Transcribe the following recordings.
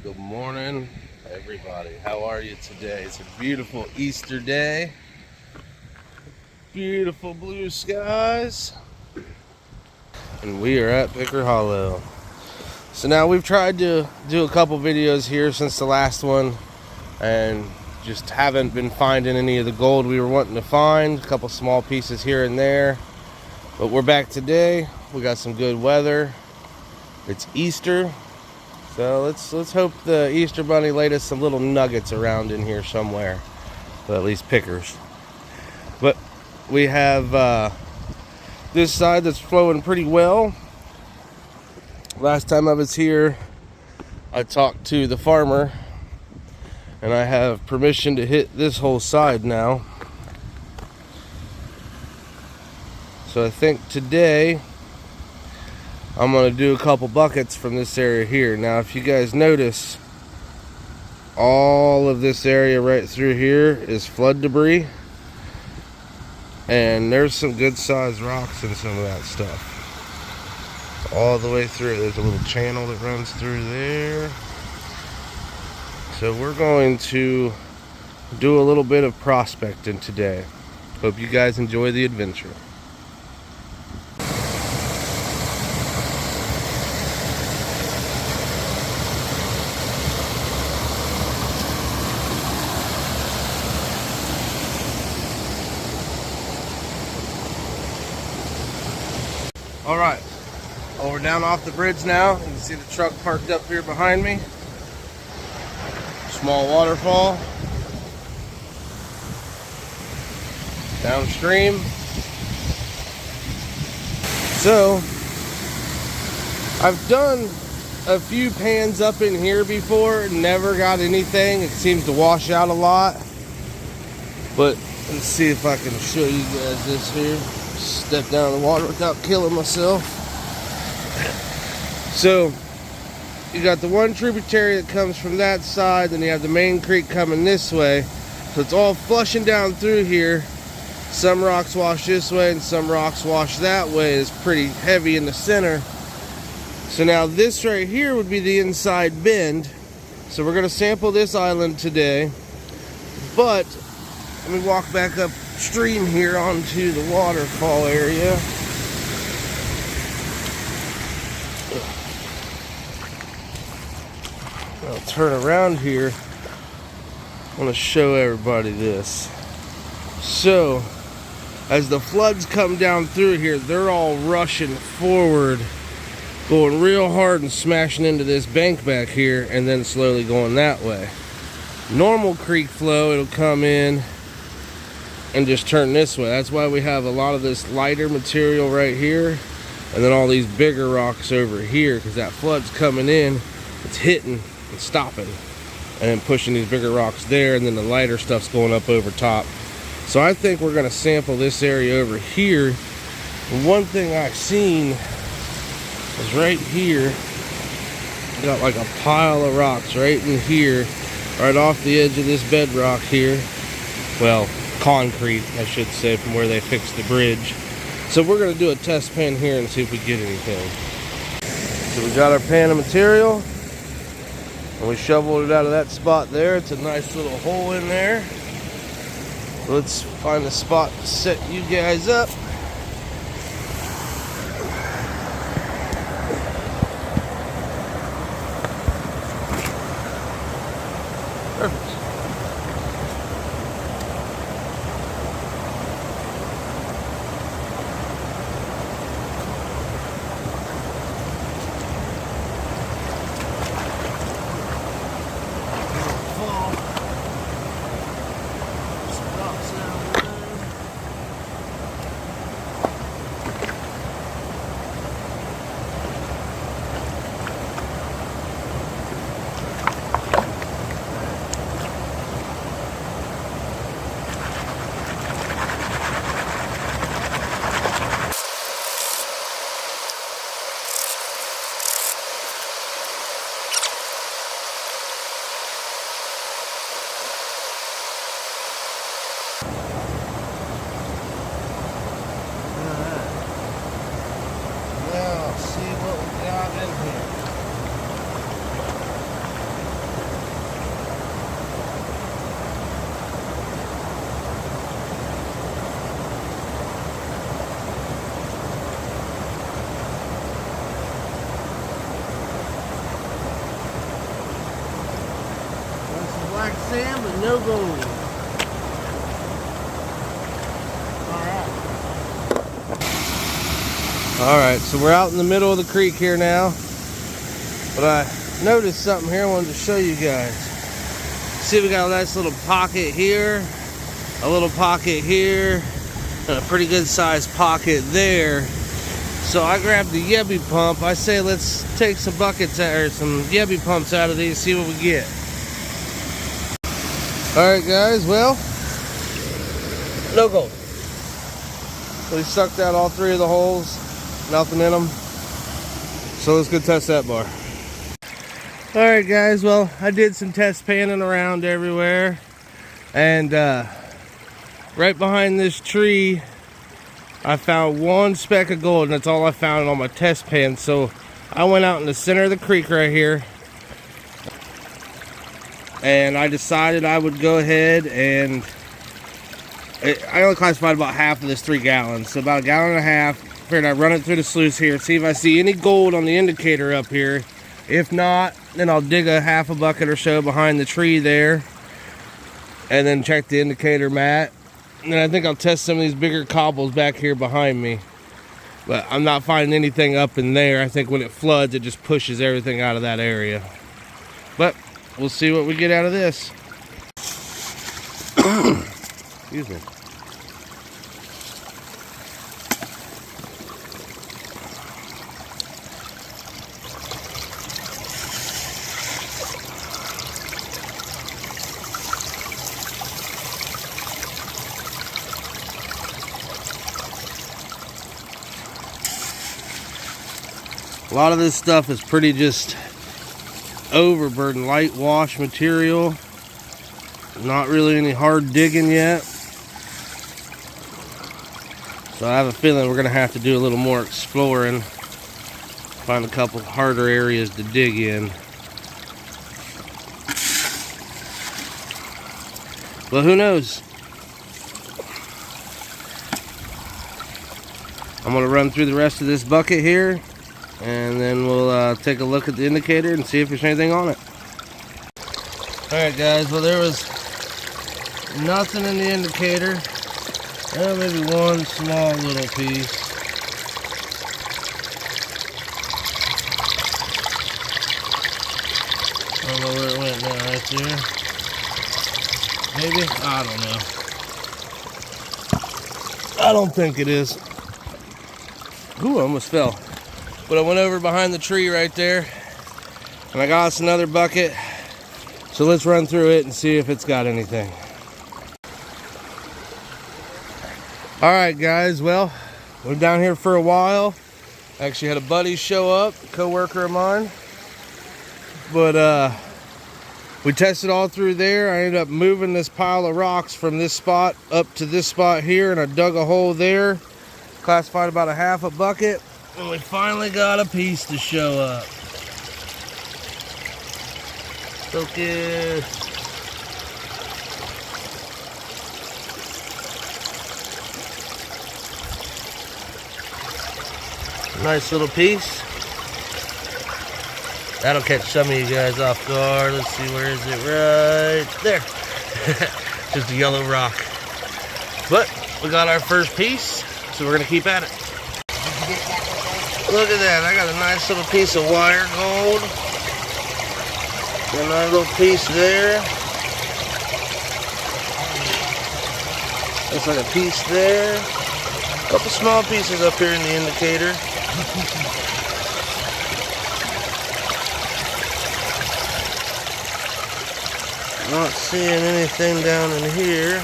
Good morning, everybody. How are you today? It's a beautiful Easter day. Beautiful blue skies. And we are at Picker Hollow. So now we've tried to do a couple videos here since the last one and just haven't been finding any of the gold we were wanting to find. A couple small pieces here and there. But we're back today. We got some good weather. It's Easter. So let's hope the Easter Bunny laid us some little nuggets around in here somewhere. Well, at least pickers. But we have this side that's flowing pretty well. Last time I was here, I talked to the farmer, and I have permission to hit this whole side now. So I think today I'm going to do a couple buckets from this area here. Now, if you guys notice, all of this area right through here is flood debris. And there's some good sized rocks in some of that stuff. All the way through. There's a little channel that runs through there. So we're going to do a little bit of prospecting today. Hope you guys enjoy the adventure. All right, well, we're down off the bridge now. You can see the truck parked up here behind me. Small waterfall. Downstream. So, I've done a few pans up in here before, never got anything. It seems to wash out a lot. But let's see if I can show you guys this here. Step down in the water without killing myself. So you got the one tributary that comes from that side, then you have the main creek coming this way. So it's all flushing down through here. Some rocks wash this way and some rocks wash that way. It's pretty heavy in the center. So now this right here would be the inside bend. So we're going to sample this island today. But let me walk back upstream here onto the waterfall area. I'll turn around here. I want to show everybody this. So, as the floods come down through here, they're all rushing forward, going real hard and smashing into this bank back here, and then slowly going that way. Normal creek flow, it'll come in and just turn this way. That's why we have a lot of this lighter material right here, and then all these bigger rocks over here, because that flood's coming in, it's hitting and stopping, and then pushing these bigger rocks there, and then the lighter stuff's going up over top. So I think we're going to sample this area over here. And one thing I've seen is right here, got like a pile of rocks right in here, right off the edge of this bedrock here. Well, concrete, I should say, from where they fixed the bridge. So we're going to do a test pan here and see if we get anything. So we got our pan of material, and we shoveled it out of that spot there. It's a nice little hole in there. Let's find a spot to set you guys up. Perfect. like sand, but no gold. Alright, so we're out in the middle of the creek here now. But I noticed something here I wanted to show you guys. See, we got a nice little pocket here, a little pocket here, and a pretty good sized pocket there. So I grabbed the Yebby pump. I say let's take some buckets or some Yebby pumps out of these, see what we get. Alright guys, well, no gold. So we sucked out all 3 of the holes, nothing in them. So let's go test that bar. Alright guys, well, I did some test panning around everywhere. And right behind this tree, I found 1 speck of gold, and that's all I found on my test pan. So I went out in the center of the creek right here, and I decided I would go ahead and I only classified about half of this 3 gallons, so about 1.5 gallons. Figured I'd run it through the sluice here, see if I see any gold on the indicator up here. If not, then I'll dig a half a bucket or so behind the tree there, and then check the indicator mat. And then I think I'll test some of these bigger cobbles back here behind me. But I'm not finding anything up in there. I think when it floods, it just pushes everything out of that area. But we'll see what we get out of this. Excuse me. A lot of this stuff is pretty just overburden, light wash material. Not really any hard digging yet. So I have a feeling we're going to have to do a little more exploring. Find a couple harder areas to dig in. But who knows? I'm going to run through the rest of this bucket here, and then we'll take a look at the indicator and see if there's anything on it. Alright guys, well there was nothing in the indicator. Maybe one small little piece. I don't know where it went now, right there. Maybe? I don't know. I don't think it is. Ooh, I almost fell. But I went over behind the tree right there, and I got us another bucket. So let's run through it and see if it's got anything. Alright guys, well, we're down here for a while. Actually had a buddy show up, a co-worker of mine. But we tested all through there. I ended up moving this pile of rocks from this spot up to this spot here, and I dug a hole there. Classified about a half a bucket. And we finally got a piece to show up. Focus. Nice little piece. That'll catch some of you guys off guard. Let's see, where is it? Right there. Just a yellow rock. But we got our first piece, so we're gonna keep at it. Look at that, I got a nice little piece of wire gold. Got another little piece there. Looks like a piece there. A couple small pieces up here in the indicator. Not seeing anything down in here.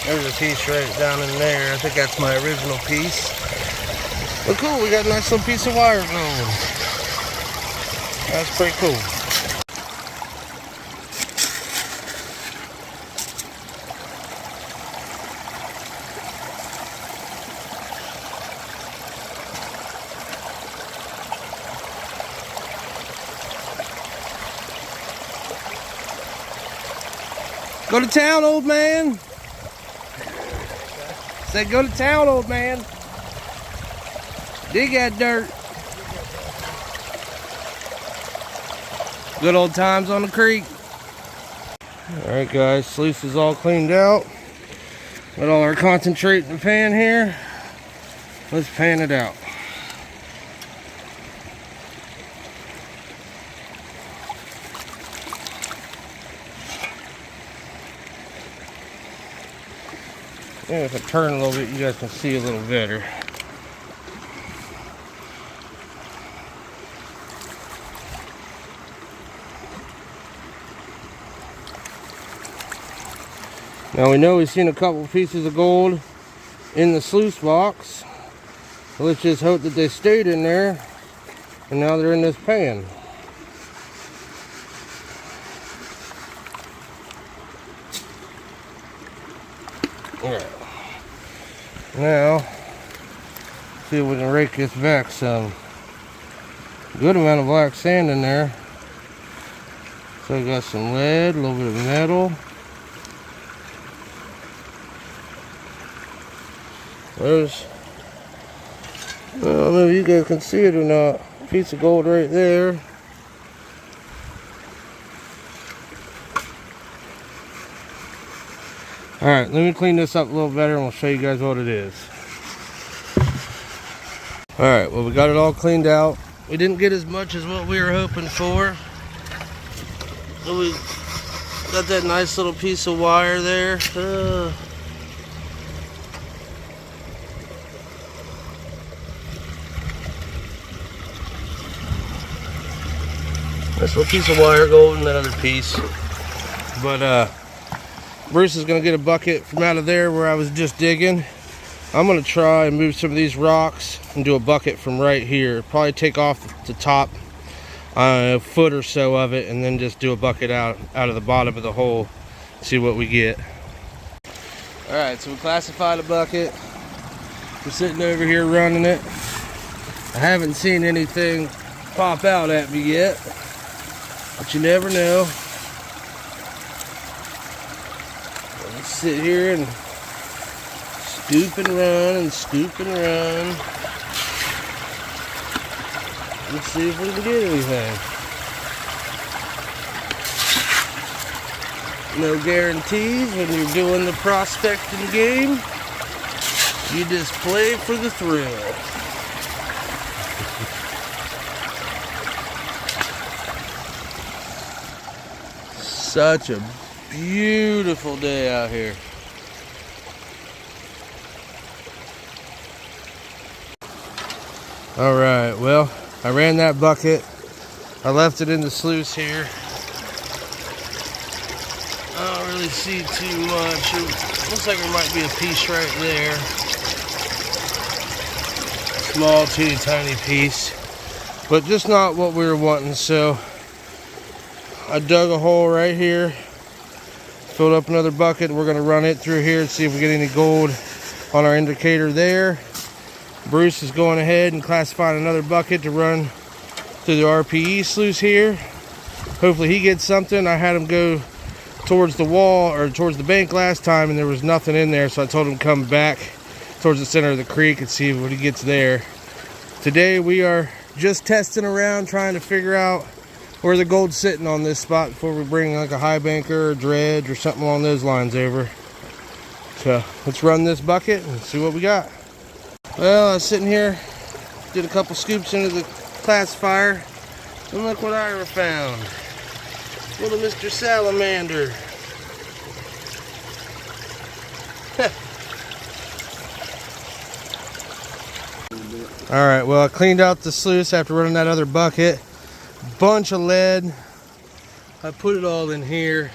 There's a piece right down in there. I think that's my original piece. But cool, we got a nice little piece of wire gold. That's pretty cool. Go to town, old man. Say, go to town, old man. Dig that dirt. Good old times on the creek. Alright guys, sluice is all cleaned out. Got all our concentrate in the pan here. Let's pan it out. Yeah, if I turn a little bit, you guys can see a little better. Now we know we've seen a couple pieces of gold in the sluice box. Let's just hope that they stayed in there, and now they're in this pan. Alright. Now, see if we can rake this back some. Good amount of black sand in there. So I got some lead, a little bit of metal. There's, I don't know if you guys can see it or not, a piece of gold right there. Alright, let me clean this up a little better and we'll show you guys what it is. Alright, well we got it all cleaned out. We didn't get as much as what we were hoping for. So we got that nice little piece of wire there. This little piece of wire gold and that other piece. But Bruce is gonna get a bucket from out of there where I was just digging. I'm gonna try and move some of these rocks and do a bucket from right here. Probably take off the top a foot or so of it and then just do a bucket out of the bottom of the hole. See what we get. Alright, so we classified a bucket. We're sitting over here running it. I haven't seen anything pop out at me yet, but you never know. Let's sit here and scoop and run and scoop and run. Let's see if we can get anything. No guarantees when you're doing the prospecting game. You just play for the thrill. Such a beautiful day out here. All right, well, I ran that bucket. I left it in the sluice here. I don't really see too much. It looks like there might be a piece right there. Small, teeny tiny piece, but just not what we were wanting. So I dug a hole right here, filled up another bucket. We're gonna run it through here and see if we get any gold on our indicator there. Bruce is going ahead and classifying another bucket to run through the RPE sluice here. Hopefully he gets something. I had him go towards the wall or towards the bank last time and there was nothing in there, so I told him to come back towards the center of the creek and see what he gets there. Today we are just testing around, trying to figure out where the gold's sitting on this spot before we bring like a high banker or dredge or something along those lines over. So let's run this bucket and see what we got. Well, I was sitting here, did a couple scoops into the classifier, and look what I found. Little Mr. Salamander. Alright, well I cleaned out the sluice after running that other bucket. Bunch of lead. I put it all in here.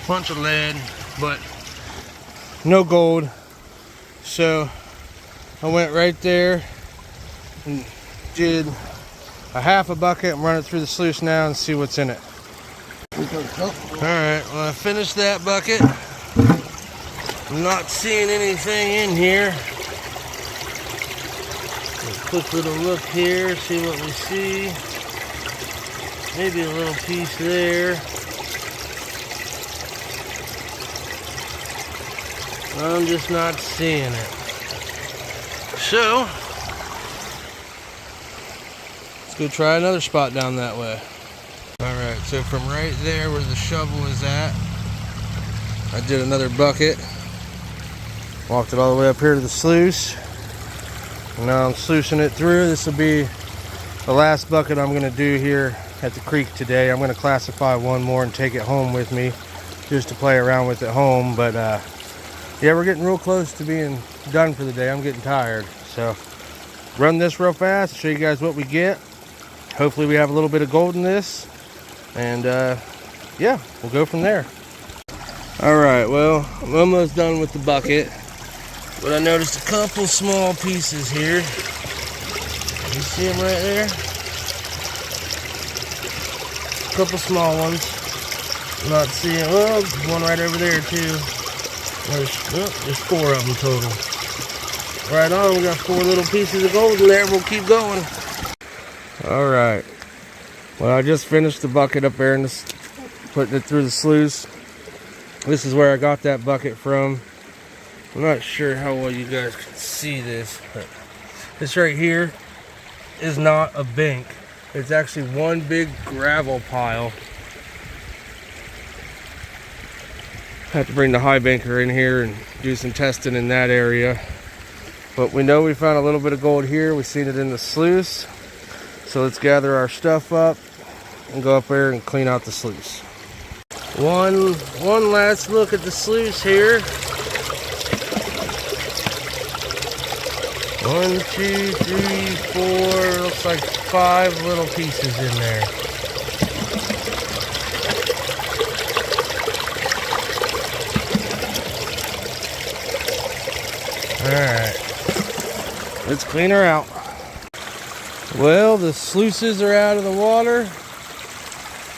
Bunch of lead, but no gold. So I went right there and did a half a bucket and run it through the sluice now and see what's in it. Alright, well I finished that bucket. I'm not seeing anything in here. Quick little look here, see what we see. Maybe a little piece there. I'm just not seeing it. So, let's go try another spot down that way. Alright, so from right there where the shovel is at, I did another bucket. Walked it all the way up here to the sluice. And now I'm sluicing it through. This will be the last bucket I'm going to do here at the creek today. I'm going to classify one more and take it home with me just to play around with at home. But yeah, we're getting real close to being done for the day. I'm getting tired. So run this real fast, show you guys what we get. Hopefully we have a little bit of gold in this. And yeah, we'll go from there. Alright, well, I'm almost done with the bucket. But I noticed a couple small pieces here. You see them right there? A couple small ones. Not seeing, well, one right over there too. There's 4 of them total. Right on, we got 4 little pieces of gold in there. We'll keep going. Alright. Well, I just finished the bucket up there and putting it through the sluice. This is where I got that bucket from. I'm not sure how well you guys can see this, but this right here is not a bank. It's actually one big gravel pile. Have to bring the high banker in here and do some testing in that area. But we know we found a little bit of gold here. We've seen it in the sluice. So let's gather our stuff up and go up there and clean out the sluice. One last look at the sluice here. 1, 2, 3, 4, looks like 5 little pieces in there. Alright, let's clean her out. Well, the sluices are out of the water.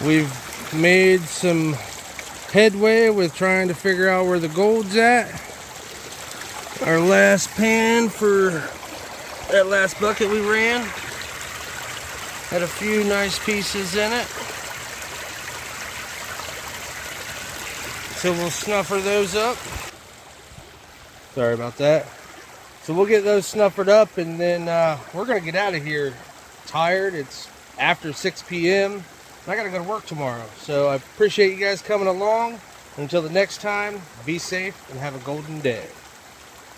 We've made some headway with trying to figure out where the gold's at. Our last pan for that last bucket we ran had a few nice pieces in it. So we'll snuffer those up. Sorry about that. So we'll get those snuffered up and then we're gonna get out of here. Tired, it's after 6 p.m. I gotta go to work tomorrow. So I appreciate you guys coming along. Until the next time, be safe and have a golden day.